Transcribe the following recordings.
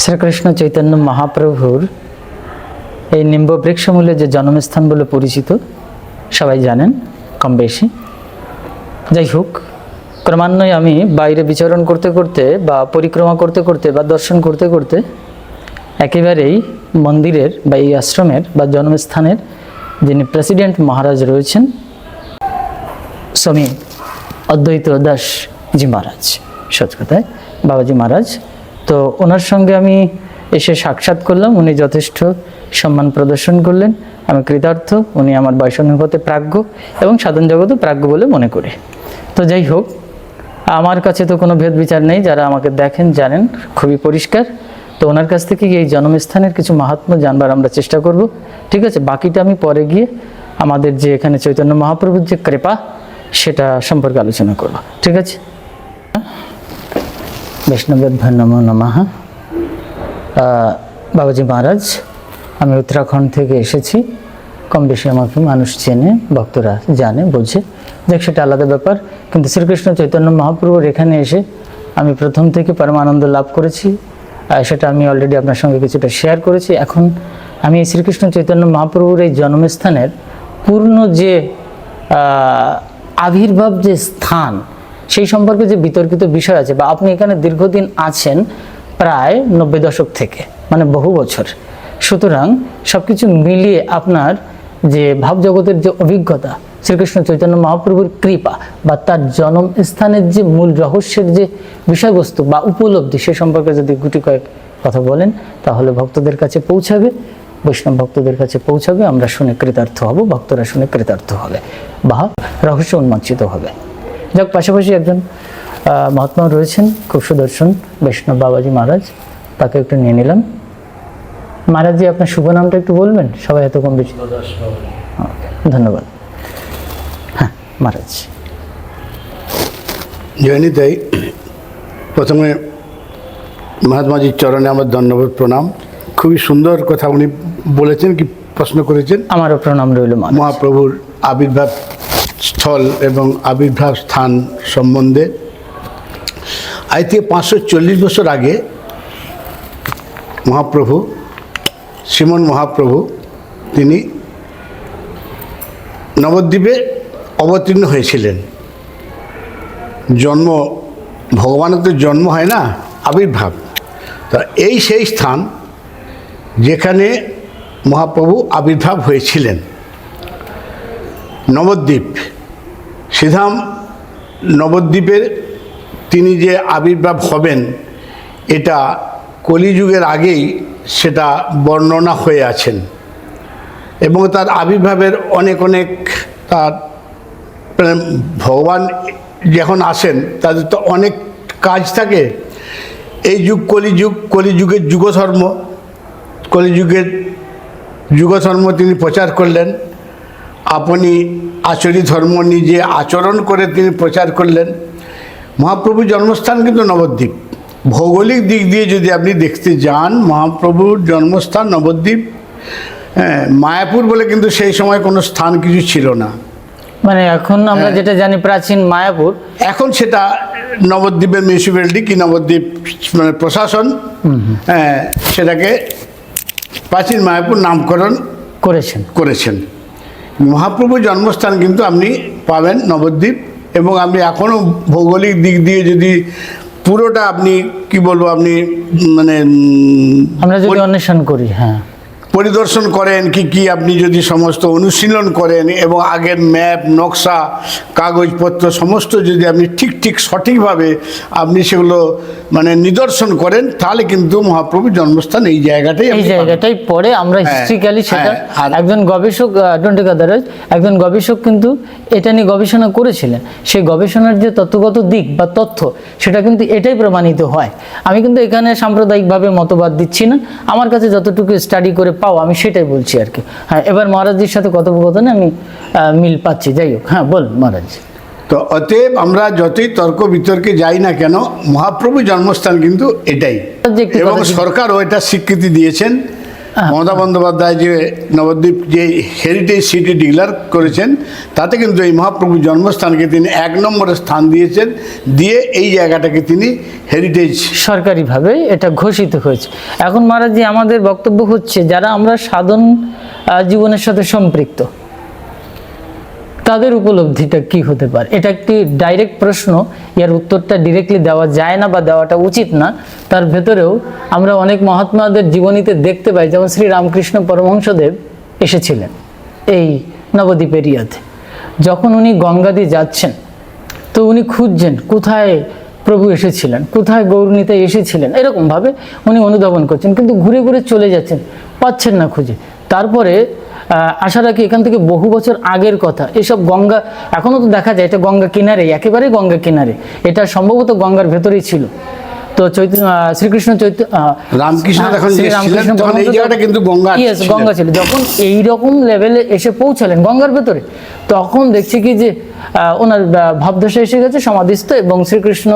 শ্রীকৃষ্ণ চৈতন্য মহাপ্রভুর এই নিম্ব বৃক্ষমূলে যে জন্মস্থান বলে পরিচিত সবাই জানেন কম বেশি। যাই হোক, ক্রমান্বয়ে আমি বাইরে বিচরণ করতে করতে বা পরিক্রমা করতে করতে বা দর্শন করতে করতে একেবারেই মন্দিরের বা এই আশ্রমের বা জন্মস্থানের যিনি প্রেসিডেন্ট মহারাজ রয়েছেন স্বামী অদ্বৈত দাস জি মহারাজ, সত্যি কথায় বাবাজি মহারাজ, তো ওনার সঙ্গে আমি এসে সাক্ষাৎ করলাম। উনি যথেষ্ট সম্মান প্রদর্শন করলেন, আমি কৃতার্থ। উনি আমার বৈষ্ণবতে প্রাজ্ঞ এবং সাধন জগতে প্রাজ্ঞ বলে মনে করি। তো যাই হোক, আমার কাছে তো কোনো ভেদ বিচার নেই, যারা আমাকে দেখেন জানেন খুবই পরিষ্কার। তো ওনার কাছ থেকে এই জন্মস্থানের কিছু মাহাত্ম্য জানবার আমরা চেষ্টা করব, ঠিক আছে? বাকিটা আমি পরে গিয়ে আমাদের যে এখানে চৈতন্য মহাপ্রভুর যে কৃপা সেটা সম্পর্কে আলোচনা করব, ঠিক আছে? বৈষ্ণবেভ্যো নমো নমঃ। বাবাজি মহারাজ, আমি উত্তরাখণ্ড থেকে এসেছি। কম বেশি আমাকে মানুষ চেনে, ভক্তরা জানে, বোঝে, দেখ সেটা আলাদা ব্যাপার। কিন্তু শ্রীকৃষ্ণ চৈতন্য মহাপ্রভুর এখানে এসে আমি প্রথম থেকে পরমানন্দ লাভ করেছি, সেটা আমি অলরেডি আপনার সঙ্গে কিছুটা শেয়ার করেছি। এখন আমি এই শ্রীকৃষ্ণ চৈতন্য মহাপ্রভুর এই জন্মস্থানের পূর্ণ যে আবির্ভাব যে স্থান, সেই সম্পর্কে যে বিতর্কিত বিষয় আছে, বা আপনি এখানে দীর্ঘদিন আছেন প্রায় 90 দশক থেকে, মানে বহু বছর। সুতরাং সব কিছু মিলিয়ে আপনার যে ভাবজগতের যে অভিজ্ঞতা, শ্রীকৃষ্ণ চৈতন্য মহাপ্রভুর কৃপা বা তার জন্মস্থানের যে মূল রহস্যের যে বিষয়বস্তু বা উপলব্ধি, সে সম্পর্কে যদি গুটি কয়েক কথা বলেন তাহলে ভক্তদের কাছে পৌঁছাবে, বৈষ্ণব ভক্তদের কাছে পৌঁছাবে, আমরা শুনে কৃতার্থ হব, ভক্তরা শুনে কৃতার্থ হবে বা রহস্য উন্মোচিত হবে। যাক, পাশাপাশি একজন মহাত্মা রয়েছেন খুব সুদর্শন, বৈষ্ণব বাবাজি মহারাজ, তাকে একটু নিয়ে নিলাম। মহারাজজি, আপনার শুভ নামটা একটু বলবেন, সবাই এত কম বেশি। ধন্যবাদ। হ্যাঁ মহারাজ। জয়নিতাই, প্রথমে মহাত্মাজির চরণে আমার ধন্যবাদ, প্রণাম। খুবই সুন্দর কথা উনি বলেছেন, কি প্রশ্ন করেছেন। আমারও প্রণাম রইল মহাপ্রভুর আবির্ভাব স্থল এবং আবির্ভাব স্থান সম্বন্ধে। আজ থেকে 540 বছর আগে মহাপ্রভু, শ্রীমন মহাপ্রভু, তিনি নবদ্বীপে অবতীর্ণ হয়েছিলেন। জন্ম, ভগবানের তো জন্ম হয় না, আবির্ভাব। তা এই সেই স্থান যেখানে মহাপ্রভু আবির্ভাব হয়েছিলেন, নবদ্বীপ। শ্রীধাম নবদ্বীপের তিনি যে আবির্ভাব হবেন, এটা কলিযুগের আগেই সেটা বর্ণনা হয়ে আছেন, এবং তার আবির্ভাবের অনেক তার ভগবান যখন আসেন তাদের তো অনেক কাজ থাকে। এই যুগ কলিযুগ, কলিযুগের যুগধর্ম, কলিযুগের যুগধর্ম তিনি প্রচার করলেন। আপনি আচরি ধর্ম নিজে আচরণ করে তিনি প্রচার করলেন। মহাপ্রভুর জন্মস্থান কিন্তু নবদ্বীপ। ভৌগোলিক দিক দিয়ে যদি আপনি দেখতে যান, মহাপ্রভুর জন্মস্থান নবদ্বীপ। হ্যাঁ, মায়াপুর বলে কিন্তু সেই সময় কোনো স্থান কিছু ছিল না। মানে এখন আমরা যেটা জানি প্রাচীন মায়াপুর, এখন সেটা নবদ্বীপের মিউনিসিপ্যালিটি কি নবদ্বীপ মানে প্রশাসন, হ্যাঁ, সেটাকে প্রাচীন মায়াপুর নামকরণ করেছেন। মহাপ্রভুর জন্মস্থান কিন্তু আপনি পাবেন নবদ্বীপ। এবং আপনি এখনও ভৌগোলিক দিক দিয়ে যদি পুরোটা আপনি কি বলবো, আপনি মানে আমরা যদি অন্বেষণ করি, হ্যাঁ, পরিদর্শন করেন, কি আপনি যদি সমস্ত অনুশীলন করেন এবং আগের ম্যাপ, নকশা, কাগজপত্র সমস্ত যদি আপনি ঠিক সঠিকভাবে আপনি সেগুলো মানে নিদর্শন করেন, তাহলে কিন্তু মহাপ্রভুর জন্মস্থান এই জায়গাটাই পরে আমরা হিস্ট্রিক্যালি সেটা একজন গবেষক, ডন্টিকাদারাজ একজন গবেষক কিন্তু এটা নিয়ে গবেষণা করেছিলেন। সেই গবেষণার যে তত্ত্বগত দিক বা তথ্য, সেটা কিন্তু এটাই প্রমাণিত হয়। আমি কিন্তু এখানে সাম্প্রদায়িকভাবে মতবাদ দিচ্ছি না, আমার কাছে যতটুকু স্টাডি করে পাও আমি সেটাই বলছি আর কি। হ্যাঁ, এবার মহারাজজির সাথে কথোপকথনে আমি মিল পাচ্ছি। যাই হোক, হ্যাঁ বল মহারাজ। তো অতএব আমরা যতই তর্ক বিতর্কে যাই না কেন, মহাপ্রভু জন্মস্থান কিন্তু এটাই, এবং সরকারও এটা স্বীকৃতি দিয়েছেন মমতা বন্দ্যোপাধ্যায় যে নবদ্বীপ যে হেরিটেজ সিটি ডিক্লার করেছেন, তাতে কিন্তু এই মহাপ্রভুর জন্মস্থানকে তিনি 1 নম্বরে স্থান দিয়েছেন, দিয়ে এই জায়গাটাকে তিনি হেরিটেজ সরকারিভাবে এটা ঘোষিত হয়েছে। এখন মহারাজজি আমাদের বক্তব্য হচ্ছে, যারা আমরা সাধন জীবনের সাথে সম্পৃক্ত, তাদের উপলব্ধিটা কি হতে পারে? এটা একটি ডাইরেক্ট প্রশ্ন, এর উত্তরটা ডিরেক্টলি দেওয়া যায় না বা দেওয়াটা উচিত না। তার ভেতরেও আমরা অনেক মহাত্মাদের জীবনীতে দেখতে পাই, যেমন শ্রী রামকৃষ্ণ পরমহংসদেব এসেছিলেন এই নবদ্বীপ এরিয়াতে। যখন উনি গঙ্গা দিয়ে যাচ্ছেন, তো উনি খুঁজছেন কোথায় প্রভু এসেছিলেন, কোথায় গৌরনীতায় এসেছিলেন, এরকমভাবে উনি অনুধাবন করছেন, কিন্তু ঘুরে ঘুরে চলে যাচ্ছেন, পাচ্ছেন না খুঁজে। তারপরে আশা রাখি এখান থেকে বহু বছর আগের কথা, এসব গঙ্গা এখনও তো দেখা যায়, এটা গঙ্গা কিনারে, একেবারে গঙ্গা কিনারে, এটা সম্ভবত গঙ্গার ভেতরেই ছিল। তো শ্রীকৃষ্ণ রামকৃষ্ণ যখন এসেছিলেন, তখন এই জায়গাটা কিন্তু গঙ্গা গঙ্গা ছিল। যখন এইরকম লেভেলে এসে পৌঁছালেন গঙ্গার ভেতরে, তখন দেখছি কি যে ওনার ভাবদশা এসে গেছে সমাধিস্থ, এবং শ্রীকৃষ্ণ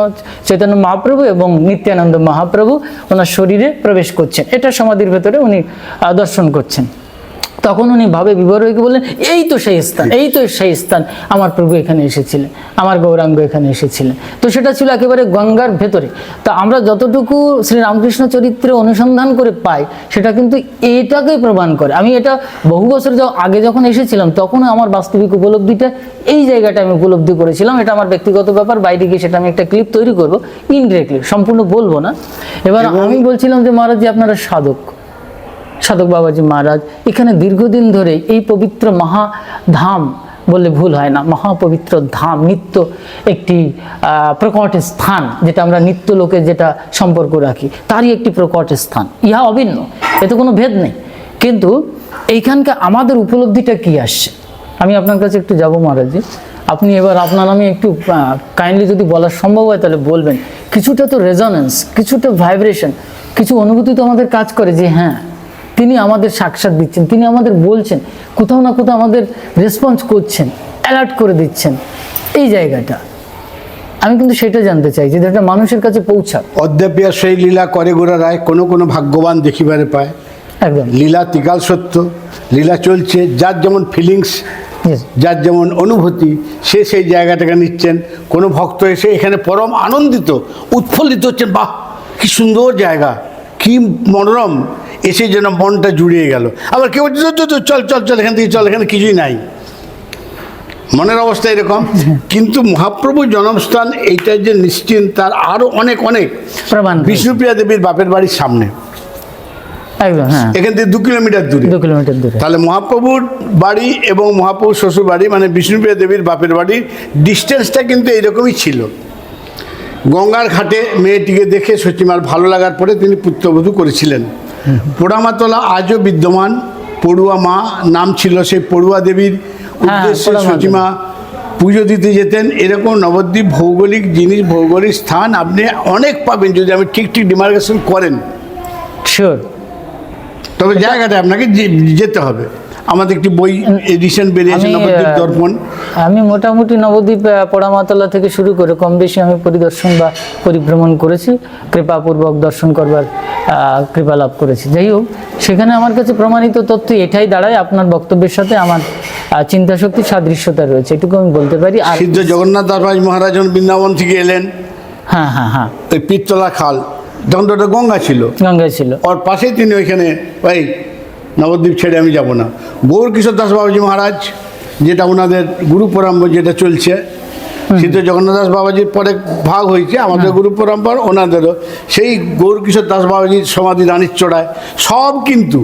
চৈতন্য মহাপ্রভু এবং নিত্যানন্দ মহাপ্রভু ওনার শরীরে প্রবেশ করছেন, এটা সমাধির ভেতরে উনি দর্শন করছেন। তখন উনি ভাবে বিভোর হয়ে বললেন, এই তো সেই স্থান, এই তো সেই স্থান, আমার প্রভু এখানে এসেছিলেন, আমার গৌরাঙ্গ এখানে এসেছিলেন। তো সেটা ছিল একেবারে গঙ্গার ভেতরে। তা আমরা যতটুকু শ্রী রামকৃষ্ণ চরিত্রে অনুসন্ধান করে পাই, সেটা কিন্তু এইটাকেই প্রমাণ করে। আমি এটা বহু বছর আগে যখন এসেছিলাম, তখন আমার বাস্তবিক উপলব্ধিটা এই জায়গাটা আমি উপলব্ধি করেছিলাম। এটা আমার ব্যক্তিগত ব্যাপার, বাইরে গিয়ে সেটা আমি একটা ক্লিপ তৈরি করবো ইনডিরেক্টলি, সম্পূর্ণ বলবো না। এবার আমি বলছিলাম যে মহারাজজি, আপনারা সাধক বাবাজি মহারাজ এখানে দীর্ঘদিন ধরে এই পবিত্র মহাধাম বললে ভুল হয় না, মহাপবিত্র ধাম, নিত্য একটি প্রকট স্থান, যেটা আমরা নিত্য লোকে যেটা সম্পর্ক রাখি, তারই একটি প্রকট স্থান, ইহা অভিন্ন, এতে কোনো ভেদ নেই। কিন্তু এইখানকার আমাদের উপলব্ধিটা কি আসছে, আমি আপনার কাছে একটু যাবো মহারাজজি। আপনি এবার আপনার আমি একটু কাইন্ডলি যদি বলা সম্ভব হয় তাহলে বলবেন। কিছুটা তো রেজোনেন্স, কিছুটা ভাইব্রেশন, কিছু অনুভূতি তো আমাদের কাজ করে যে হ্যাঁ, তিনি আমাদের সাক্ষাৎ দিচ্ছেন, তিনি আমাদের বলছেন, কোথাও না কোথাও আমাদের রেসপন্স করছেন, অ্যালার্ট করে দিচ্ছেন। এই জায়গাটা আমি কিন্তু সেটা জানতে চাই, যে এটা মানুষের কাছে পৌঁছাক। অদ্যাপিয়া সেই লীলা করে গোরা রায়, কোনো ভাগ্যবান দেখিবারে পায়। একদম লীলা ত্রিকাল সত্য, লীলা চলছে, যার যেমন ফিলিংস, যার যেমন অনুভূতি, সে সেই জায়গাটাকে নিচ্ছেন। কোনো ভক্ত এসে এখানে পরম আনন্দিত, উৎফুল্লিত হচ্ছেন, বাহ কি সুন্দর জায়গা, কি মনোরম, এসে যেন মনটা জুড়িয়ে গেল। আবার কেউ চল চল চল এখান থেকে চল, এখানে কিছুই নাই, মনের অবস্থা এরকম। কিন্তু মহাপ্রভুর জন্মস্থান এইটা যে নিশ্চিন্ত, তার আরও অনেক প্রমাণ। বিষ্ণুপ্রিয়া দেবীর বাপের বাড়ির সামনে, একদম হ্যাঁ, এখান থেকে 2 কিলোমিটার দূরে, 2 কিলোমিটার দূরে। তাহলে মহাপ্রভুর বাড়ি এবং মহাপ্রভুর শ্বশুর বাড়ি, মানে বিষ্ণুপ্রিয়া দেবীর বাপের বাড়ির ডিস্টেন্সটা কিন্তু এইরকমই ছিল। গঙ্গার ঘাটে মেয়েটিকে দেখে সচিমার ভালো লাগার পরে তিনি পুত্রবধূ করেছিলেন। পোড়ামাতলা আজও বিদ্যমান, পড়ুয়া মা নাম ছিল সেই পড়ুয়া দেবীর উদ্দেশ্যে সচিমা পুজো দিতে যেতেন। এরকম নবদ্বীপ ভৌগোলিক জিনিস, ভৌগোলিক স্থান আপনি অনেক পাবেন যদি আপনি ঠিক ডিমার্কেশন করেন। শিওর। তবে জায়গাটা আপনাকে যেতে হবে। আমাদের একটি বই এডিশন বেরিয়েছে, নবদ্বীপ দর্পণ। আমি মোটামুটি নবদ্বীপ পোড়ামাতলা থেকে শুরু করে কম বেশি আমি পরিদর্শন বা পরিভ্রমণ করেছি, কৃপাপূর্বক দর্শন করবার কৃপা লাভ করেছি। যাই হোক, সেখানে আমার কাছে প্রমাণিত তথ্য এটাই দাঁড়ায়, আপনার বক্তব্যের সাথে আমার চিন্তা শক্তি সাদৃশ্যতা রয়েছে, এটুকু আমি বলতে পারি। আর সিদ্ধ জগন্নাথ দাস মহারাজ বৃন্দাবন থেকে এলেন, হ্যাঁ হ্যাঁ হ্যাঁ, ওই পিত্তলা খাল, তখন তো গঙ্গা ছিল, ওর পাশেই তিনি ওইখানে, ওই নবদ্বীপ ছেড়ে আমি যাব না। গৌরকিশোর দাস বাবাজি মহারাজ, যেটা ওনাদের গুরু পরম্পরা যেটা চলছে, সিদ্ধ জগন্নাথ দাস বাবাজির পরে ভাগ হয়েছে, আমাদের গুরু পরম্পরা ওনাদেরও, সেই গৌরকিশোর দাস বাবাজির সমাধি রানীর চড়ায়। সব কিন্তু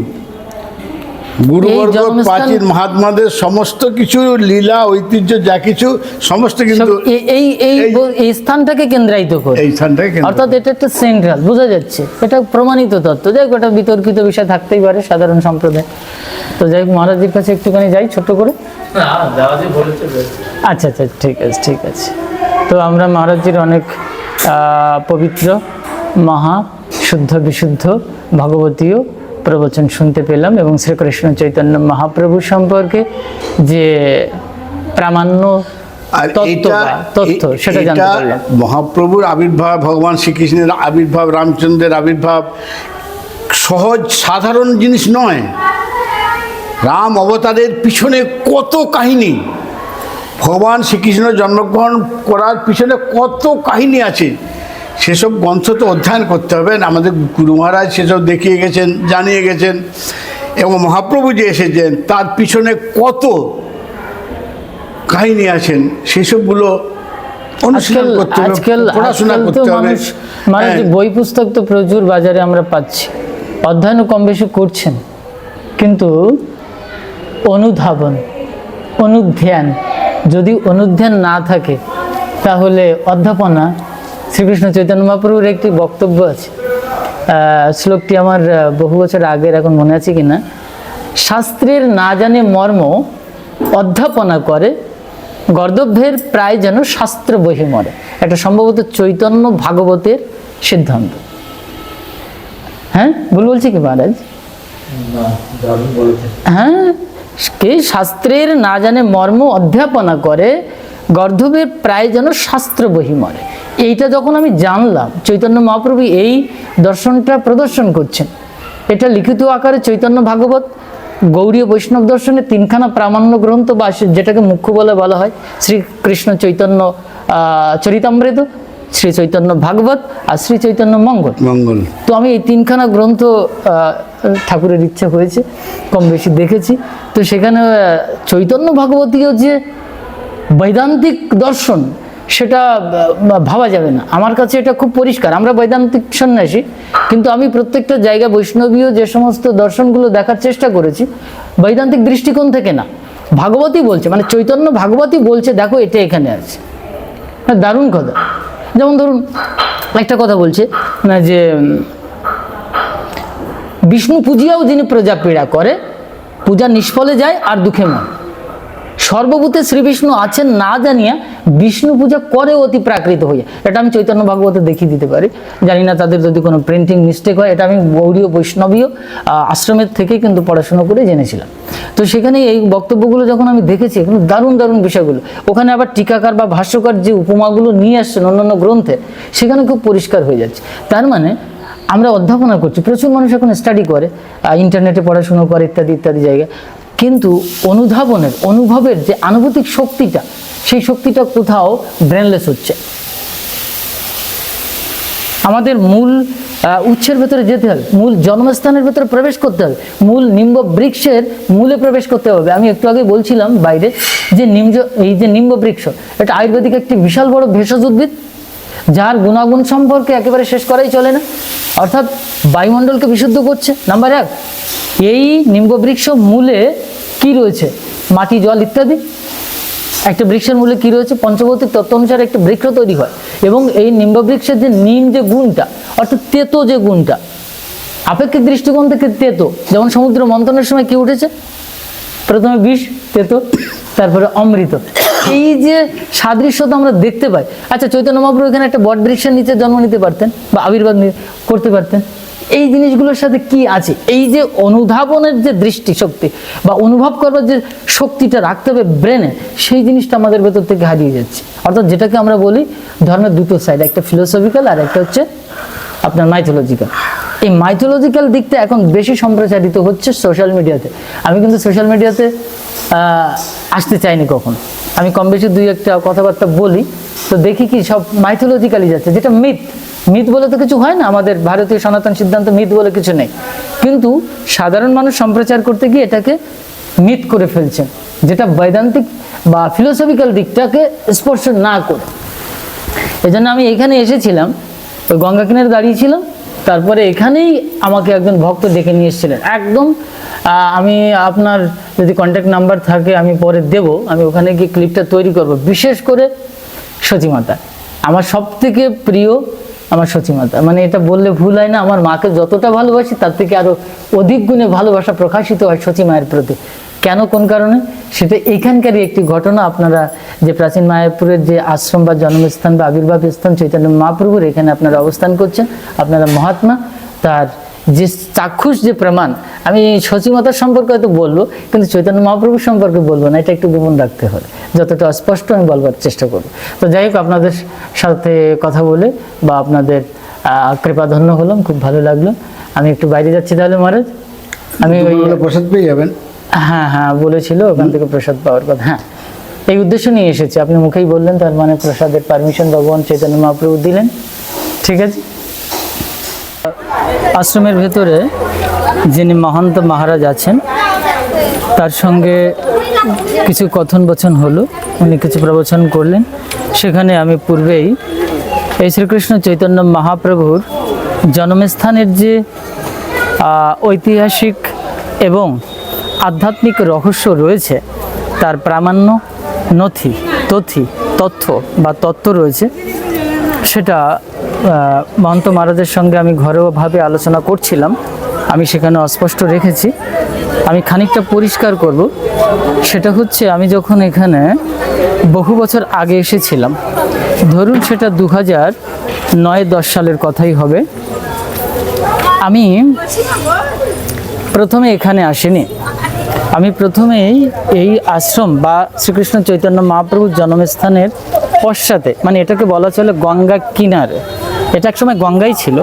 গুরুবর্গ, প্রাচীন মহাত্মাদের সমস্ত কিছু লীলা ঐতিহ্য যা কিছু সমস্ত কিন্তু এই স্থানটাকে কেন্দ্রায়িত করে, এই স্থানটাকে, অর্থাৎ এটা একটা সেন্ট্রাল, বোঝা যাচ্ছে, এটা প্রমাণিত তত্ত্ব। যাই হোক, এটা বিতর্কিত বিষয় থাকতেই পারে সাধারণ সম্প্রদায়। তো যাই হোক, মহারাজের কাছে একটুখানি যাই ছোট্ট করে। আচ্ছা আচ্ছা, ঠিক আছে ঠিক আছে। তো আমরা মহারাজজির অনেক পবিত্র, মহা, শুদ্ধ, বিশুদ্ধ ভাগবতীয় প্রবচন শুনতে পেলাম, এবং শ্রীকৃষ্ণ চৈতন্য মহাপ্রভু সম্পর্কে যে প্রামাণ্য তথ্য সেটা জানতে পারলাম। মহাপ্রভুর আবির্ভাব, ভগবান শ্রীকৃষ্ণের আবির্ভাব, রামচন্দ্রের আবির্ভাব, সহজ সাধারণ জিনিস নয়। রাম অবতারের পিছনে কত কাহিনী, ভগবান শ্রীকৃষ্ণ জন্মগ্রহণ করার পিছনে কত কাহিনী আছে, সেসব গ্রন্থ তো অধ্যয়ন করতে হবে। আমাদের গুরু মহারাজ সেসব দেখিয়ে গেছেন, জানিয়ে গেছেন, এবং মহাপ্রভু যে এসেছেন তার পিছনে কত কাহিনী আছেন, সেসবগুলো অনুশীলন করতে হবে, পড়াশোনা করতে হবে। মানে বই পুস্তক তো প্রচুর বাজারে আমরা পাচ্ছি, অধ্যয়নও কম বেশি করছেন, কিন্তু অনুধাবন, অনুধ্যান, যদি অনুধ্যান না থাকে তাহলে অধ্যাপনা। শ্রীকৃষ্ণ চৈতন্য মহাপ্রভুর একটি বক্তব্য আছে, শ্লোকটি আমার বহু বছর আগের, এখন মনে আছে কিনা, শাস্ত্রের না জানে মর্ম অধ্যাপনা করে, গর্দভ্যের প্রায় যেন শাস্ত্র বহি মরে। এটা সম্ভবত চৈতন্য ভাগবতের সিদ্ধান্ত। হ্যাঁ, ভুল বলছি কি মহারাজ? হ্যাঁ, কে শাস্ত্রের না জানে মর্ম অধ্যাপনা করে, গর্দভের প্রায় যেন শাস্ত্র বহি মরে। এইটা যখন আমি জানলাম, চৈতন্য মহাপ্রভু এই দর্শনটা প্রদর্শন করছেন, এটা লিখিত আকারে চৈতন্য ভাগবত, গৌড়ীয় বৈষ্ণব দর্শনে তিনখানা প্রামাণ্য গ্রন্থ, বা যেটাকে মুখ্য বলে বলা হয় শ্রীকৃষ্ণ চৈতন্য চরিতামৃত, শ্রী চৈতন্য ভাগবত আর শ্রী চৈতন্য মঙ্গল। তো আমি এই তিনখানা গ্রন্থ ঠাকুরের ইচ্ছা হয়েছে কম বেশি দেখেছি। তো সেখানে চৈতন্য ভাগবতীয় যে বৈদান্তিক দর্শন, সেটা ভাবা যাবে না। আমার কাছে এটা খুব পরিষ্কার। আমরা বৈদান্তিক সন্ন্যাসী, কিন্তু আমি প্রত্যেকটা জায়গা বৈষ্ণবীয় যে সমস্ত দর্শনগুলো দেখার চেষ্টা করেছি, বৈদান্তিক দৃষ্টিকোণ থেকে না। ভাগবতী বলছে, মানে চৈতন্য ভাগবতী বলছে, দেখো এটা এখানে আছে। দারুণ কথা। যেমন ধরুন একটা কথা বলছে না, যে বিষ্ণু পূজিয়াও যিনি প্রজা পীড়া করে, পূজা নিষ্ফলে যায় আর দুঃখে মন। সর্বভূতে শ্রী বিষ্ণু আছেন না জানিয়া বিষ্ণু পূজা করে অতি প্রাকৃত হইয়া। এটা আমি চৈতন্য ভাগবতে দেখিয়ে দিতে পারি, জানি না তাদের যদি কোনো প্রিন্টিং মিস্টেক হয়। এটা আমি গৌড়ীয় বৈষ্ণবীয় আশ্রমের থেকে কিন্তু পড়াশোনা করে জেনেছিলাম। তো সেখানে এই বক্তব্যগুলো যখন আমি দেখেছি, এগুলো দারুণ দারুণ বিষয়গুলো। ওখানে আবার টিকাকার বা ভাষ্যকার যে উপমাগুলো নিয়ে আসছেন অন্যান্য গ্রন্থে, সেখানে খুব পরিষ্কার হয়ে যাচ্ছে। তার মানে আমরা অধ্যাপনা করছি, প্রচুর মানুষ এখন স্টাডি করে, ইন্টারনেটে পড়াশুনো করে, ইত্যাদি ইত্যাদি জায়গায়, কিন্তু অনুধাবনের, অনুভবের যে আনুভূতিক শক্তিটা, সেই শক্তিটা কোথাও ব্রেনলেস হচ্ছে। আমাদের মূল উৎসের ভেতরে যেতে হবে, মূল জন্মস্থানের ভেতরে প্রবেশ করতে হবে, মূল নিম্ব বৃক্ষের মূলে প্রবেশ করতে হবে। আমি একটু আগে বলছিলাম বাইরে যে এই যে নিম্ব বৃক্ষ, এটা আয়ুর্বেদিক একটি বিশাল বড় ভেষজ উদ্ভিদ, যার গুণাগুণ সম্পর্কে একেবারে শেষ করাই চলে না। অর্থাৎ বায়ুমণ্ডলকে বিশুদ্ধ করছে, নাম্বার 1। এই নিম্ব বৃক্ষ মূলে কি রয়েছে? মাটি, জল ইত্যাদি। একটা বৃক্ষের মূলে কি রয়েছে? পঞ্চভৌতিক তত্ত্ব অনুসারে একটা বৃক্ষ তৈরি হয়, এবং এই নিম্ব বৃক্ষের যে নিম যে গুণটা, অর্থাৎ তেতো যে গুণটা, আপেক্ষিক দৃষ্টিকোণ থেকে তেতো। যেমন সমুদ্র মন্থনের সময় কি উঠেছে? প্রথমে বিষ, তেতো, তারপরে অমৃত। এই যে সাদৃশ্যতা আমরা দেখতে পাই। আচ্ছা, চৈতন্য মহাপ্রভু এখানে একটা বট বৃক্ষের নিচে জন্ম নিতে পারতেন বা আবির্ভাব করতে পারতেন। এই জিনিসগুলোর সাথে কি আছে? এই যে অনুধাবনের যে দৃষ্টি শক্তি বা অনুভব করবার যে শক্তিটা রাখতে হবে ব্রেনে, সেই জিনিসটা আমাদের ভেতর থেকে হারিয়ে যাচ্ছে। অর্থাৎ যেটাকে আমরা বলি ধর্মের দুটো সাইড, একটা ফিলোসফিক্যাল আর একটা হচ্ছে আপনার মাইথোলজিক্যাল। এই মাইথোলজিক্যাল দিকটা এখন বেশি সম্প্রচারিত হচ্ছে সোশ্যাল মিডিয়াতে। আমি কিন্তু সোশ্যাল মিডিয়াতে আসতে চাইনি কখন। আমি কম বেশি দুই একটা কথাবার্তা বলি, তো দেখি কি সব মাইথোলজিক্যালি যাচ্ছে, যেটা মিথ। মিথ বলে তো কিছু হয় না, আমাদের ভারতীয় সনাতন সিদ্ধান্ত মিথ বলে কিছু নেই, কিন্তু সাধারণ মানুষ সম্প্রচার করতে গিয়ে এটাকে মিথ করে ফেলছেন, যেটা বৈদান্তিক বা ফিলোসফিক্যাল দিকটাকে স্পর্শ না করে। এজন্য আমি এখানে এসেছিলাম, ওই গঙ্গা কিনারে দাঁড়িয়েছিলাম, তারপরে এখানেই আমাকে একজন ভক্ত ডেকে নিয়ে এসেছিলেন একদম। আমি আপনার যদি কন্ট্যাক্ট নাম্বার থাকে আমি পরে দেব, আমি ওখানে গিয়ে ক্লিপটা তৈরি করব। বিশেষ করে সতীমাতা আমার সব থেকে প্রিয়, আমার সতীমাতা, মানে এটা বললে ভুল হয় না। আমার মাকে যতটা ভালোবাসি তার থেকে আরও অধিক গুণে ভালোবাসা প্রকাশিত হয় সতী মায়ের প্রতি। কেন, কোন কারণে, সেটা এইখানকারই একটি ঘটনা। আপনারা যে প্রাচীন মায়াপুরের যে আশ্রম বা জন্মস্থান বা আবির্ভাব স্থান চৈতন্য মহাপ্রভুর, এখানে আপনারা অবস্থান করছেন, আপনারা মহাত্মা, তার যে চাক্ষুষ যে প্রমাণ, আমি সতীমাতার সম্পর্কে হয়তো বলবো, কিন্তু চৈতন্য মহাপ্রভুর সম্পর্কে বলবো না, এটা একটু গোপন রাখতে হবে। যতটা স্পষ্ট আমি বলবার চেষ্টা করব। তো যাই হোক, আপনাদের সাথে কথা বলে বা আপনাদের কৃপাধন্য হলাম, খুব ভালো লাগলো। আমি একটু বাইরে যাচ্ছি তাহলে মহারাজ, আমি ওই দুপুরবেলা প্রসাদ পেয়ে যাবেন। হ্যাঁ হ্যাঁ বলেছিল ওখান থেকে প্রসাদ পাওয়ার কথা। হ্যাঁ, এই উদ্দেশ্য নিয়ে এসেছি, আপনি মুখেই বললেন, তার মানে প্রসাদের পারমিশন ভগবান চৈতন্য মহাপ্রভু দিলেন। ঠিক আছে। আশ্রমের ভেতরে যিনি মহন্ত মহারাজ আছেন তার সঙ্গে কিছু কথন বচন হলো, উনি কিছু প্রবচন করলেন। সেখানে আমি পূর্বেই এই শ্রীকৃষ্ণ চৈতন্য মহাপ্রভুর জন্মস্থানের যে ঐতিহাসিক এবং আধ্যাত্মিক রহস্য রয়েছে, তার প্রামাণ্য নথি তথ্য বা তত্ত্ব রয়েছে, সেটা মহন্ত মহারাজের সঙ্গে আমি ঘরোয়াভাবে আলোচনা করছিলাম। আমি সেখানে অস্পষ্ট রেখেছি, আমি খানিকটা পরিষ্কার করব। সেটা হচ্ছে, আমি যখন এখানে বহু বছর আগে এসেছিলাম, ধরুন সেটা 2009-10 সালের কথাই হবে, আমি প্রথমে এখানে আসিনি। আমি প্রথমেই এই আশ্রম বা শ্রীকৃষ্ণ চৈতন্য মহাপ্রভুর জন্মস্থানের পশ্চাতে, মানে এটাকে বলা চলে গঙ্গা কিনারে, এটা একসময় গঙ্গাই ছিল,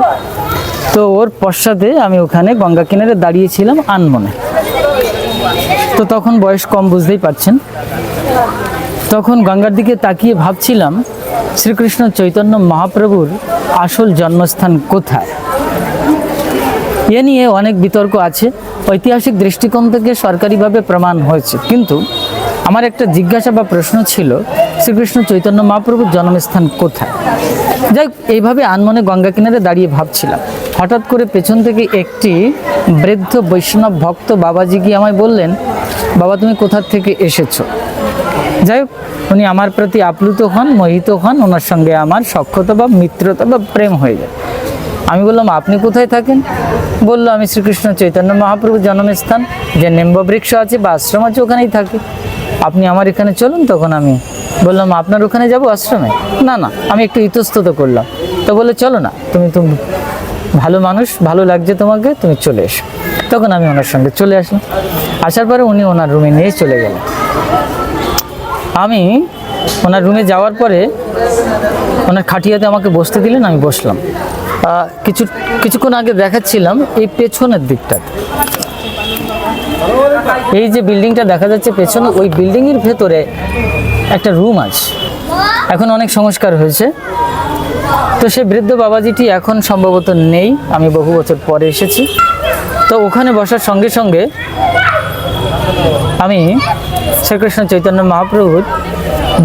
তো ওর পশ্চাতে আমি ওখানে গঙ্গা কিনারে দাঁড়িয়েছিলাম আনমনে। তো তখন বয়স কম, বুঝতেই পারছেন। তখন গঙ্গার দিকে তাকিয়ে ভাবছিলাম শ্রীকৃষ্ণ চৈতন্য মহাপ্রভুর আসল জন্মস্থান কোথায়। এ নিয়ে অনেক বিতর্ক আছে, ঐতিহাসিক দৃষ্টিকোণ থেকে সরকারিভাবে প্রমাণ হয়েছে, কিন্তু আমার একটা জিজ্ঞাসা বা প্রশ্ন ছিল শ্রীকৃষ্ণ চৈতন্য মহাপ্রভুর জন্মস্থান কোথায়। যাই হোক, এইভাবে আনমনে গঙ্গা কিনারে দাঁড়িয়ে ভাবছিলাম, হঠাৎ করে পেছন থেকে একটি বৃদ্ধ বৈষ্ণব ভক্ত বাবাজি গিয়ে আমায় বললেন, বাবা তুমি কোথা থেকে এসেছো। যাই হোক, উনি আমার প্রতি আপ্লুত হন, মোহিত হন, ওনার সঙ্গে আমার সখ্যতা বা মিত্রতা বা প্রেম হয়ে যায়। আমি বললাম আপনি কোথায় থাকেন? বললো আমি শ্রীকৃষ্ণ চৈতন্য মহাপ্রভুর জন্মস্থান যে নিম্ববৃক্ষ আছে বা আশ্রম আছে ওখানেই থাকি, আপনি আমার এখানে চলুন। তখন আমি বললাম আপনার ওখানে যাব আশ্রমে? না না, আমি একটু ইতস্তত করলাম। তো বলে চলো না, তুমি তো ভালো মানুষ, ভালো লাগছে তোমাকে, তুমি চলে এসো। তখন আমি ওনার সঙ্গে চলে আসলাম। আসার পরে উনি ওনার রুমে নিয়ে চলে গেলেন। আমি ওনার রুমে যাওয়ার পরে ওনার খাটিয়াতে আমাকে বসতে দিলেন, আমি বসলাম। কিছুক্ষণ আগে দেখাচ্ছিলাম এই পেছনের দিকটাতে, এই যে বিল্ডিংটা দেখা যাচ্ছে পেছনে, ওই বিল্ডিংয়ের ভেতরে একটা রুম আছে, এখন অনেক সংস্কার হয়েছে। তো সেই বৃদ্ধ বাবাজিটি এখন সম্ভবত নেই, আমি বহু বছর পরে এসেছি। তো ওখানে বসার সঙ্গে সঙ্গে আমি শ্রীকৃষ্ণ চৈতন্য মহাপ্রভুর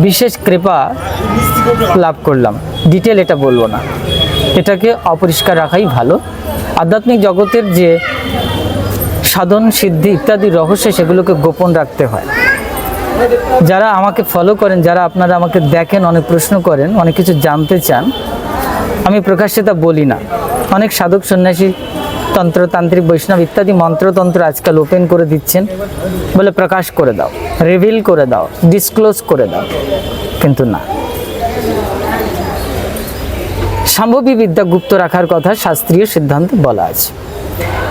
বিশেষ কৃপা লাভ করলাম। ডিটেল এটা বলবো না, এটাকে অপরিষ্কার রাখাই ভালো। আধ্যাত্মিক জগতের যে সাধন সিদ্ধি ইত্যাদি রহস্য, সেগুলোকে গোপন রাখতে হয়। যারা আমাকে ফলো করেন, যারা আপনারা আমাকে দেখেন, অনেক প্রশ্ন করেন, অনেক কিছু জানতে চান, আমি প্রকাশ্যে তা বলি না। অনেক সাধক সন্ন্যাসী, তন্ত্রতান্ত্রিক, বৈষ্ণব ইত্যাদি মন্ত্রতন্ত্র আজকাল ওপেন করে দিচ্ছেন, বলে প্রকাশ করে দাও, রিভিল করে দাও, ডিসক্লোজ করে দাও, কিন্তু না, সম্ভবী বিদ্যা গুপ্ত রাখার কথা শাস্ত্রীয় সিদ্ধান্তে বলা আছে।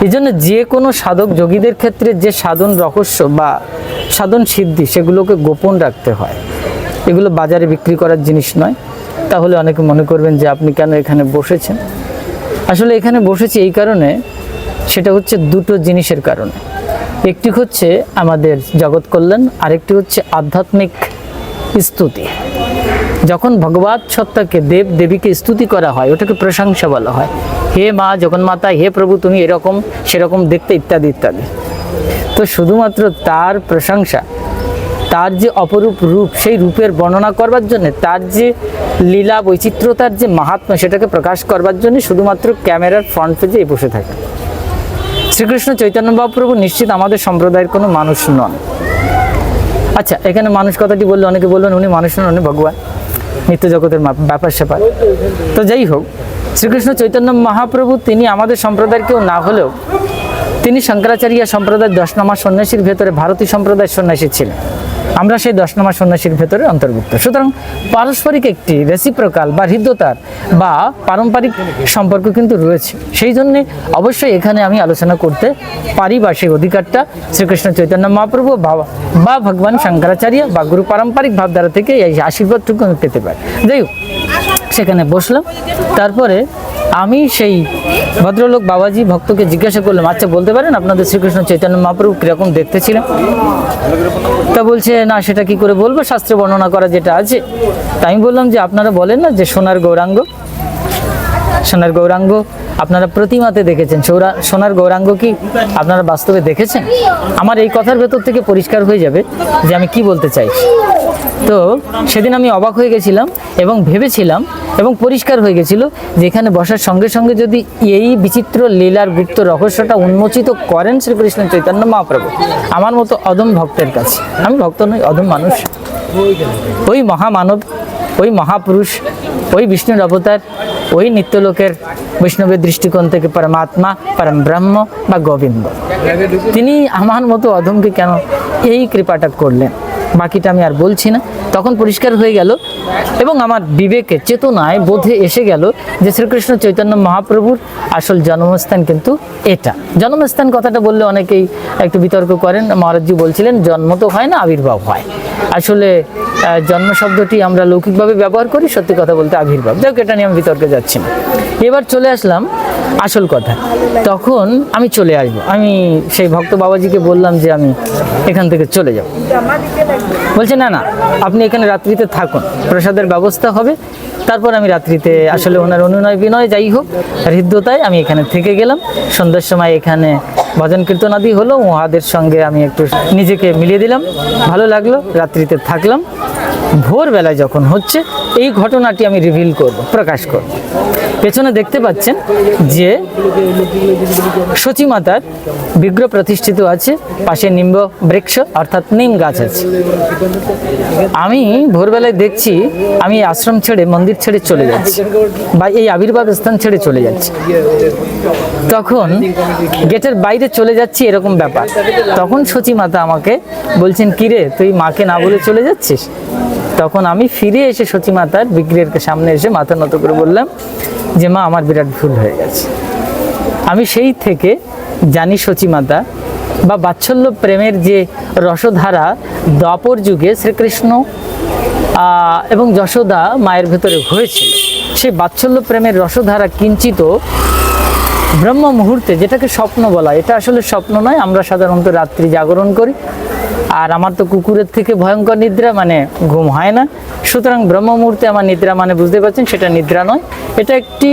এই জন্য যে কোনো সাধক যোগীদের ক্ষেত্রে যে সাধন রহস্য বা সাধন সিদ্ধি, সেগুলোকে গোপন রাখতে হয়। এগুলো বাজারে বিক্রি করার জিনিস নয়। তাহলে অনেকে মনে করবেন যে আপনি কেন এখানে বসেছেন। আসলে এখানে বসেছি এই কারণে, সেটা হচ্ছে দুটো জিনিসের কারণে। একটি হচ্ছে আমাদের জগৎ কল্যাণ, আরেকটি হচ্ছে আধ্যাত্মিক স্তুতি। যখন ভগবত সত্তাকে, দেব দেবীকে স্তুতি করা হয়, ওটাকে প্রশংসা বলা হয়। হে মা জগন্মাতা, হে প্রভু তুমি এরকম সেরকম দেখতে, ইত্যাদি ইত্যাদি। তো শুধুমাত্র তার প্রশংসা, তার যে অপরূপ রূপ, সেই রূপের বর্ণনা করবার জন্য, তার যে লীলা বৈচিত্র্যতার যে মাহাত্ম্য, সেটাকে প্রকাশ করবার জন্য শুধুমাত্র ক্যামেরার ফ্রন্ট পেজে বসে থাকে। শ্রীকৃষ্ণ চৈতন্য মহাপ্রভু নিশ্চিত আমাদের সম্প্রদায়ের কোনো মানুষ নন। আচ্ছা, এখানে মানুষ কথাটি বললে অনেকে বলবেন উনি মানুষ নন, উনি ভগবান, নিত্য জগতের ব্যাপার স্যাপার। তো যাই হোক, শ্রীকৃষ্ণ চৈতন্য মহাপ্রভু তিনি আমাদের সম্প্রদায়ের কেউ না হলেও তিনি শঙ্করাচার্য সম্প্রদায়ের 10 নম্বর সন্ন্যাসীর ভেতরে ভারতীয় সম্প্রদায়ের সন্ন্যাসী ছিলেন। আমরা সেই 10 নম্বর সন্ন্যাসীর ভেতরে অন্তর্ভুক্ত। সুতরাং পারস্পরিক একটি রেসিপ্রোকাল বা হৃদ্যতার বা পারম্পরিক সম্পর্ক কিন্তু রয়েছে। সেই জন্যে অবশ্যই এখানে আমি আলোচনা করতে পারি, বা সেই অধিকারটা শ্রীকৃষ্ণ চৈতন্য মহাপ্রভু বা ভগবান শঙ্করাচার্য বা গুরু পারম্পরিক ভাবধারা থেকে এই আশীর্বাদটুকু আমি পেতে পারি। যাই হোক, সেখানে বসলাম। তারপরে আমি সেই ভদ্রলোক বাবাজি ভক্তকে জিজ্ঞাসা করলাম, আচ্ছা বলতে পারেন আপনাদের শ্রীকৃষ্ণ চৈতন্য মহাপ্রভু কীরকম দেখতে ছিলেন? তা বলছে, না সেটা কি করে বলবো, শাস্ত্রে বর্ণনা করা যেটা আছে। তা আমি বললাম যে আপনারা বলেন না যে সোনার গৌরাঙ্গ, সোনার গৌরাঙ্গ আপনারা প্রতিমাতে দেখেছেন, সোনার গৌরাঙ্গ কি আপনারা বাস্তবে দেখেছেন? আমার এই কথার ভেতর থেকে পরিষ্কার হয়ে যাবে যে আমি কি বলতে চাইছি। তো সেদিন আমি অবাক হয়ে গেছিলাম এবং ভেবেছিলাম এবং পরিষ্কার হয়ে গেছিল যে এখানে বসার সঙ্গে সঙ্গে যদি এই বিচিত্র লীলার গুপ্ত রহস্যটা উন্মোচিত করেন শ্রীকৃষ্ণ চৈতন্য মহাপ্রভু আমার মতো অধম ভক্তের কাছে, আমি ভক্ত নই, অধম মানুষ, ওই মহামানব, ওই মহাপুরুষ, ওই বিষ্ণুর অবতার, ওই নিত্যলোকের বৈষ্ণবের দৃষ্টিকোণ থেকে পরমাত্মা, পরম ব্রহ্ম বা গোবিন্দ, তিনি আমার মতো অধমকে কেন এই কৃপাটা করলেন, বাকিটা আমি আর বলছি না। তখন পরিষ্কার হয়ে গেল এবং আমার বিবেকে চেতনায় বোধে এসে গেল যে শ্রীকৃষ্ণ চৈতন্য মহাপ্রভুর আসল জন্মস্থান কিন্তু এটা। জন্মস্থান কথাটা বললে অনেকেই একটু বিতর্ক করেন। মহারাজজি বলছিলেন জন্ম তো হয় না, আবির্ভাব হয়। আসলে জন্ম শব্দটি আমরা লৌকিকভাবে ব্যবহার করি, সত্যি কথা বলতে আবির্ভাব। যাক, এটা নিয়ে আমি বিতর্কে যাচ্ছি না। এবার চলে আসলাম আসল কথা। তখন আমি চলে আসবো, আমি সেই ভক্ত বাবাজিকে বললাম যে আমি এখান থেকে চলে যাব। বলছে না না, আপনি এখানে রাত্রিতে থাকুন, প্রসাদের ব্যবস্থা হবে, তারপর আমি রাত্রিতে, আসলে ওনার অনুনয় বিনয় যাই হোক, হৃদ্যতায় আমি এখানে থেকে গেলাম। সন্ধ্যার সময় এখানে ভজন কীর্তনাদি হলো, উহাদের সঙ্গে আমি একটু নিজেকে মিলিয়ে দিলাম, ভালো লাগলো, রাত্রিতে থাকলাম। ভোরবেলায় যখন হচ্ছে এই ঘটনাটি আমি রিভিল করব, প্রকাশ করব। পেছনে দেখতে পাচ্ছেন যে সচিমাতার বিগ্রহ প্রতিষ্ঠিত আছে, পাশে নিম্ব বৃক্ষ অর্থাৎ নিম গাছ আছে। আমি ভোরবেলায় দেখছি আমি আশ্রম ছেড়ে, মন্দির ছেড়ে চলে যাচ্ছি, বা এই আবির্ভাব স্থান ছেড়ে চলে যাচ্ছি। তখন গেটের বাইরে চলে যাচ্ছি, এরকম ব্যাপার। তখন সচিমাতা আমাকে বলছেন, কিরে তুই মাকে না বলে চলে যাচ্ছিস? তখন আমি ফিরে এসে সচিমাতার বিগ্রহের সামনে এসে মাথা নত করে বললাম যে মা, আমার বিরাট ভুল হয়ে গেছে। আমি সেই থেকে জানি সচিমাতা বা বাৎসল্য প্রেমের যে রসধারা দ্বাপর যুগে শ্রীকৃষ্ণ এবং যশোদা মায়ের ভেতরে হয়েছিল, সেই বাৎসল্য প্রেমের রসধারা কিঞ্চিত ব্রহ্ম মুহূর্তে, যেটাকে স্বপ্ন বলা, এটা আসলে স্বপ্ন নয়। আমরা সাধারণত রাত্রি জাগরণ করি, আর আমার তো কুকুরের থেকে ভয়ঙ্কর নিদ্রা, মানে ঘুম হয় না। সুতরাং ব্রহ্ম মুহূর্তে আমার নিদ্রা মানে বুঝতে পারছেন সেটা নিদ্রা নয়, এটা একটি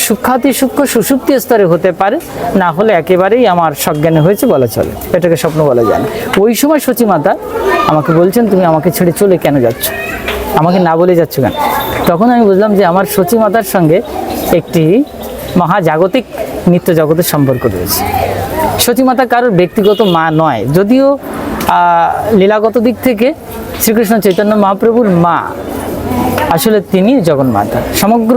সূক্ষ্মাতি সূক্ষ্ম সুষুপ্তি স্তরে হতে পারে, না হলে একেবারেই আমার সজ্ঞানে হয়েছে বলা চলে, এটাকে স্বপ্ন বলা যায় না। ওই সময় সচিমাতা আমাকে বলছেন, তুমি আমাকে ছেড়ে চলে কেন যাচ্ছ, আমাকে না বলে যাচ্ছ কেন? তখন আমি বুঝলাম যে আমার সচিমাতার সঙ্গে একটি মহাজাগতিক নিত্য জগতের সম্পর্ক রয়েছে। সচিমাতা কারোর ব্যক্তিগত মা নয়, যদিও লীলাগত দিক থেকে শ্রীকৃষ্ণ চৈতন্য মহাপ্রভুর মা, আসলে তিনি জগন্মাতা, সমগ্র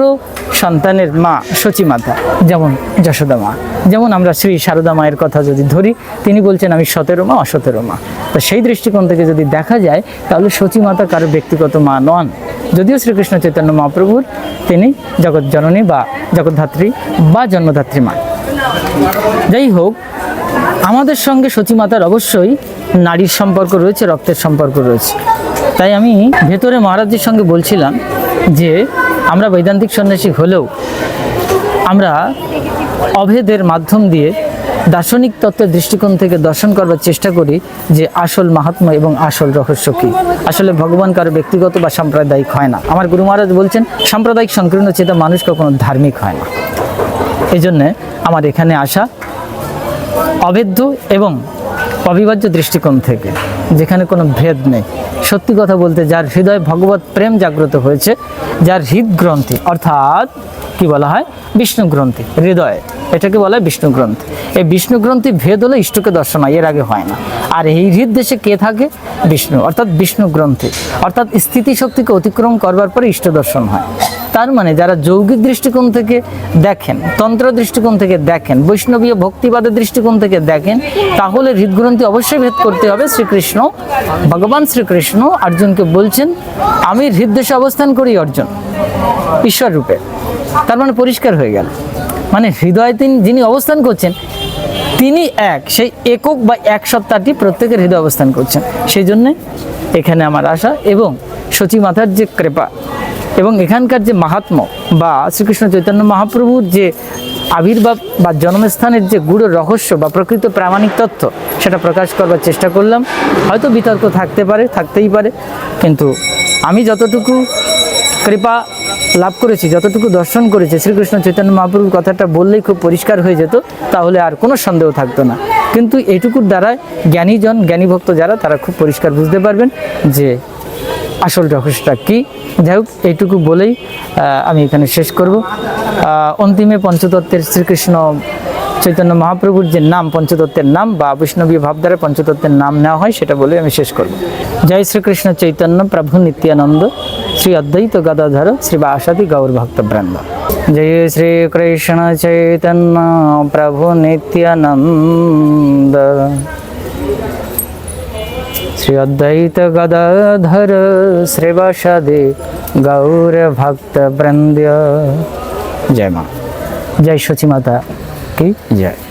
সন্তানের মা সচিমাতা, যেমন যশোদা মা, যেমন আমরা শ্রী শারদা মায়ের কথা যদি ধরি, তিনি বলছেন আমি সতেরো মা, অসতেরো মা। তো সেই দৃষ্টিকোণ থেকে যদি দেখা যায় তাহলে সচিমাতা কারো ব্যক্তিগত মা নন, যদিও শ্রীকৃষ্ণ চৈতন্য মহাপ্রভুর তিনি জগৎ জননী বা জগদ্ধাত্রী বা জন্মদাত্রী মা। যাই হোক, আমাদের সঙ্গে সচিমাতার অবশ্যই নারীর সম্পর্ক রয়েছে, রক্তের সম্পর্ক রয়েছে। তাই আমি ভেতরে মহারাজজির সঙ্গে বলছিলাম যে আমরা বৈদান্তিক সন্ন্যাসী হলেও আমরা অভেদের মাধ্যম দিয়ে দার্শনিক তত্ত্বের দৃষ্টিকোণ থেকে দর্শন করবার চেষ্টা করি যে আসল মাহাত্ম্য এবং আসল রহস্য কী। আসলে ভগবান কারো ব্যক্তিগত বা সাম্প্রদায়িক হয় না। আমার গুরু মহারাজ বলছেন, সাম্প্রদায়িক সংকীর্ণ চেতা মানুষ কখনো ধার্মিক হয় না। এই জন্যে আমার এখানে আসা অভেদ্য এবং অবিভাজ্য দৃষ্টিকোণ থেকে, যেখানে কোনো ভেদ নেই। সত্যি কথা বলতে, যার হৃদয়ে ভগবত প্রেম জাগ্রত হয়েছে, যার হৃদগ্রন্থি অর্থাৎ কি বলা হয়, বিষ্ণু গ্রন্থি, হৃদয়ে, এটাকে বলা হয় বিষ্ণু গ্রন্থি। এই বিষ্ণু গ্রন্থি ভেদ হলে ইষ্টকে দর্শন হয়, এর আগে হয় না। আর এই হৃদদেশে কে থাকে? বিষ্ণু, অর্থাৎ বিষ্ণু গ্রন্থি, অর্থাৎ স্থিতিশক্তিকে অতিক্রম করবার পরে ইষ্ট দর্শন হয়। তার মানে যারা যৌগিক দৃষ্টিকোণ থেকে দেখেন, তন্ত্র দৃষ্টিকোণ থেকে দেখেন, বৈষ্ণবীয় ভক্তিবাদের দৃষ্টিকোণ থেকে দেখেন, তাহলে হৃদগ্রন্থি অবশ্যই ভেদ করতে হবে। শ্রীকৃষ্ণ, ভগবান শ্রীকৃষ্ণ অর্জুনকে বলছেন, আমি হৃদদেশে অবস্থান করি অর্জুন, ঈশ্বর রূপে। তার মানে পরিষ্কার হয়ে গেল, মানে হৃদয়ে যিনি অবস্থান করছেন তিনি এক, সেই একক বা এক সত্তাটি প্রত্যেকের হৃদয় অবস্থান করছেন। সেই জন্যে এখানে আমার আশা এবং সচী মাতার যে কৃপা এবং এখানকার যে মাহাত্ম্য বা শ্রীকৃষ্ণ চৈতন্য মহাপ্রভুর যে আবির্ভাব বা জন্মস্থানের যে গূঢ় রহস্য বা প্রকৃত প্রামাণিক তথ্য সেটা প্রকাশ করবার চেষ্টা করলাম। হয়তো বিতর্ক থাকতেই পারে, কিন্তু আমি যতটুকু কৃপা লাভ করেছি, যতটুকু দর্শন করেছি, শ্রীকৃষ্ণ চৈতন্য মহাপ্রভুর কথাটা বললেই খুব পরিষ্কার হয়ে যেত, তাহলে আর কোনো সন্দেহ থাকতো না। কিন্তু এইটুকুর দ্বারা জ্ঞানীভক্ত যারা, তারা খুব পরিষ্কার বুঝতে পারবেন যে আসল রহস্যটা কী। যাই হোক, এইটুকু বলেই আমি এখানে শেষ করব। অন্তিমে পঞ্চতত্ত্বের শ্রীকৃষ্ণ চৈতন্য মহাপ্রভুর যে নাম, পঞ্চতত্ত্বের নাম বা বৈষ্ণবীয় ভাব দ্বারা পঞ্চতত্ত্বের নাম নেওয়া হয়, সেটা বলে আমি শেষ করব। জয় শ্রীকৃষ্ণ চৈতন্য প্রভু নিত্যানন্দ, শ্রী অদ্বৈত গদাধর শ্রীবাসাদি গৌর ভক্তবৃন্দ। জয় শ্রীকৃষ্ণ চৈতন্য প্রভু নিত্যানন্দ, শ্রী অদ্বৈত গদাধর শ্রীবাসাদি গৌর ভক্তবৃন্দ। জয় মা, জয় সচী মাতা কি জয়।